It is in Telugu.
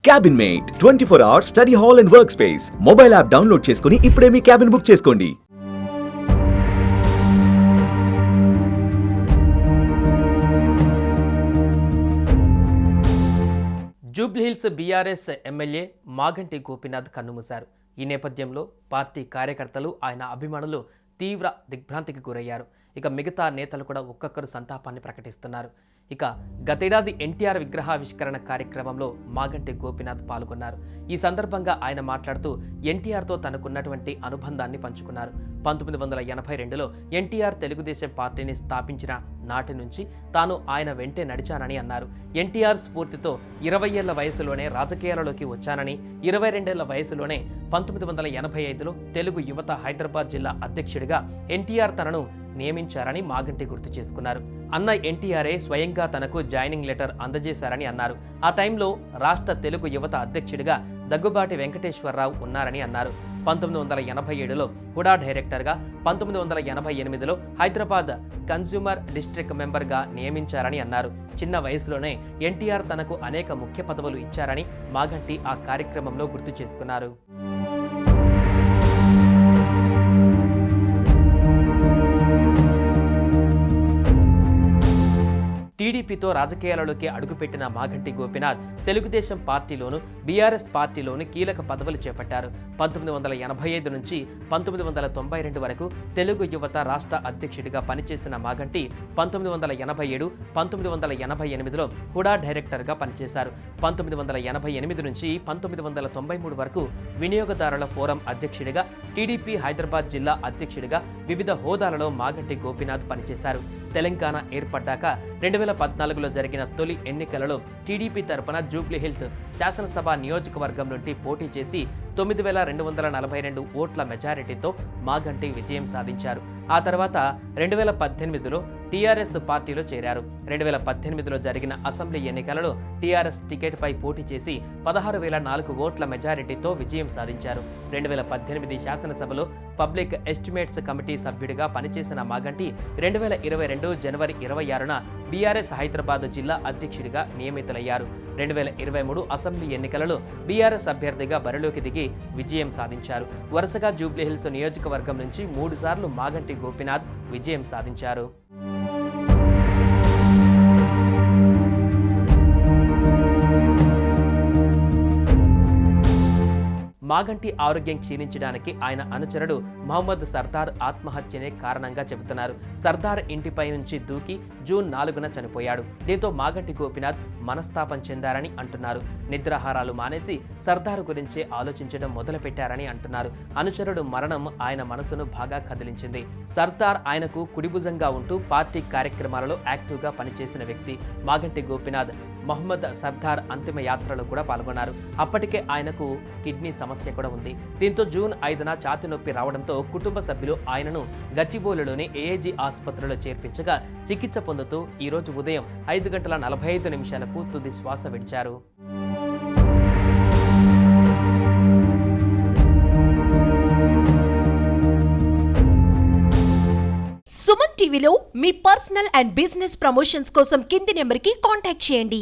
Cabin mate 24 hours study hall and work space mobile app download చేసుకుని ఇప్పుడే మీ క్యాబిన్ బుక్ చేసుకోండి. జూబ్లీహిల్స్ బీఆర్ఎస్ ఎమ్మెల్యే మాగంటి గోపీనాథ్ కన్నుమూశారు. ఈ నేపథ్యంలో పార్టీ కార్యకర్తలు, ఆయన అభిమానులు తీవ్ర దిగ్భ్రాంతికి గురయ్యారు. ఇక మిగతా నేతలు కూడా ఒక్కొక్కరు సంతాపాన్ని ప్రకటిస్తున్నారు. ఇక గతేడాది ఎన్టీఆర్ విగ్రహావిష్కరణ కార్యక్రమంలో మాగంటి గోపీనాథ్ పాల్గొన్నారు. ఈ సందర్భంగా ఆయన మాట్లాడుతూ ఎన్టీఆర్తో తనకున్నటువంటి అనుబంధాన్ని పంచుకున్నారు. 1982లో ఎన్టీఆర్ తెలుగుదేశం పార్టీని స్థాపించిన నాటి నుంచి తాను ఆయన వెంటే నడిచానని అన్నారు. ఎన్టీఆర్ స్ఫూర్తితో 20 ఏళ్ల వయసులోనే రాజకీయాలలోకి వచ్చానని, 22 ఏళ్ల వయసులోనే 1985లో తెలుగు యువత హైదరాబాద్ జిల్లా అధ్యక్షుడిగా ఎన్టీఆర్ తనను నియమించారని మాగంటి గుర్తు చేసుకున్నారు. అన్న ఎన్టీఆర్ఏ స్వయంగా తనకు జాయినింగ్ లెటర్ అందజేశారని అన్నారు. ఆ టైంలో రాష్ట్ర తెలుగు యువత అధ్యక్షుడిగా దగ్గుబాటి వెంకటేశ్వరరావు ఉన్నారని అన్నారు. 1987లో హుడా డైరెక్టర్గా, 1988లో హైదరాబాద్ కన్స్యూమర్ డిస్ట్రిక్ట్ మెంబర్గా నియమించారని అన్నారు. చిన్న వయసులోనే ఎన్టీఆర్ తనకు అనేక ముఖ్య పదవులు ఇచ్చారని మాగంటి ఆ కార్యక్రమంలో గుర్తు చేసుకున్నారు. టీడీపీతో రాజకీయాలలోకి అడుగుపెట్టిన మాగంటి గోపీనాథ్ తెలుగుదేశం పార్టీలోను, బీఆర్ఎస్ పార్టీలోను కీలక పదవులు చేపట్టారు. 1985 నుంచి 1992 వరకు తెలుగు యువత రాష్ట్ర అధ్యక్షుడిగా పనిచేసిన మాగంటి 1987, 1988లో హుడా డైరెక్టర్గా పనిచేశారు. 1988 నుంచి 1993 వరకు వినియోగదారుల ఫోరం అధ్యక్షుడిగా, టీడీపీ హైదరాబాద్ జిల్లా అధ్యక్షుడిగా వివిధ హోదాలలో మాగంటి గోపీనాథ్ పనిచేశారు. తెలంగాణ ఏర్పడ్డాక 2014లో జరిగిన తొలి ఎన్నికలలో టీడీపీ తరపున జూబ్లీహిల్స్ శాసనసభ నియోజకవర్గం నుండి పోటీ చేసి 9242 ఓట్ల మెజారిటీతో మాగంటి విజయం సాధించారు. ఆ తర్వాత 2018లో టీఆర్ఎస్ పార్టీలో చేరారు. 2018లో జరిగిన అసెంబ్లీ ఎన్నికలలో టీఆర్ఎస్ టికెట్పై పోటీ చేసి 16,004 ఓట్ల మెజారిటీతో విజయం సాధించారు. 2018 శాసనసభలో పబ్లిక్ ఎస్టిమేట్స్ కమిటీ సభ్యుడిగా పనిచేసిన మాగంటి 2022 జనవరి 26న బీఆర్ఎస్ హైదరాబాద్ జిల్లా అధ్యక్షుడిగా నియమితులయ్యారు. 2023 అసెంబ్లీ ఎన్నికలలో బీఆర్ఎస్ అభ్యర్థిగా బరిలోకి దిగి విజయం సాధించారు. వరుసగా జూబ్లీహిల్స్ నియోజకవర్గం నుంచి 3 సార్లు మాగంటి గోపీనాథ్ విజయం సాధించారు. మాగంటి ఆరోగ్యం క్షీణించడానికి ఆయన అనుచరుడు మహమ్మద్ సర్దార్ ఆత్మహత్యనే కారణంగా చెబుతున్నారు. సర్దార్ ఇంటిపై నుంచి దూకి జూన్ 4న చనిపోయాడు. దీంతో మాగంటి గోపీనాథ్ మనస్తాపం చెందారని అంటున్నారు. నిద్రాహారాలు మానేసి సర్దార్ గురించే ఆలోచించడం మొదలుపెట్టారని అంటున్నారు. అనుచరుడు మరణం ఆయన మనసును బాగా కదిలించింది. సర్దార్ ఆయనకు కుడిభుజంగా ఉంటూ పార్టీ కార్యక్రమాలలో యాక్టివ్గా పనిచేసిన వ్యక్తి. మాగంటి గోపీనాథ్ మహమ్మద్ సర్దార్ అంతిమ యాత్రలో కూడా పాల్గొన్నారు. అప్పటికే ఆయనకు కిడ్నీ సమస్య కూడా ఉంది. దీంతో జూన్ 5న ఛాతీ నొప్పి రావడంతో కుటుంబ సభ్యులు ఆయనను గచ్చిబౌలిలోని ఏఏజీ ఆసుపత్రిలో చేర్పించగా చికిత్స పొందుతూ ఈరోజు ఉదయం 5:45 తుది శ్వాస విడిచారు. సుమన్ టీవీలో మీ పర్సనల్ అండ్ బిజినెస్ ప్రమోషన్స్ కోసం కింది నెంబర్కి కాంటాక్ట్ చేయండి.